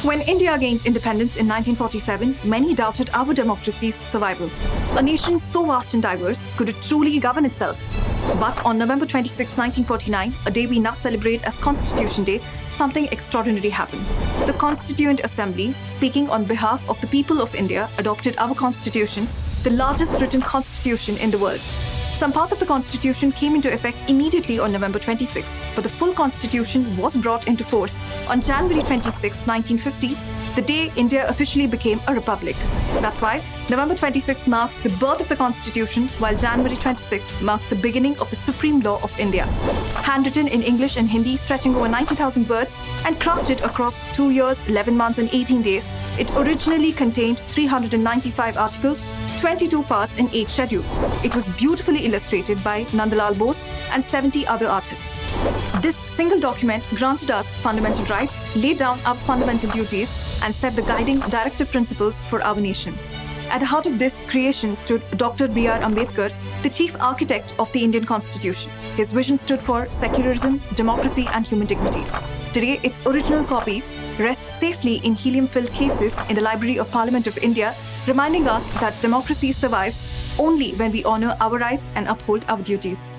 When India gained independence in 1947, many doubted our democracy's survival. A nation so vast and diverse, could it truly govern itself? But on November 26, 1949, a day we now celebrate as Constitution Day, something extraordinary happened. The Constituent Assembly, speaking on behalf of the people of India, adopted our Constitution, the largest written constitution in the world. Some parts of the Constitution came into effect immediately on November 26, but the full Constitution was brought into force on January 26, 1950, the day India officially became a republic. That's why November 26 marks the birth of the Constitution, while January 26 marks the beginning of the supreme law of India. Handwritten in English and Hindi, stretching over 90,000 words, and crafted across 2 years, 11 months, and 18 days, it originally contained 395 articles, 22 parts and 8 schedules. It was beautifully illustrated by Nandalal Bose and 70 other artists. This single document granted us fundamental rights, laid down our fundamental duties, and set the guiding directive principles for our nation. At the heart of this creation stood Dr. B.R. Ambedkar, the chief architect of the Indian Constitution. His vision stood for secularism, democracy, and human dignity. Today, its original copy rests safely in helium-filled cases in the Library of Parliament of India, reminding us that democracy survives only when we honor our rights and uphold our duties.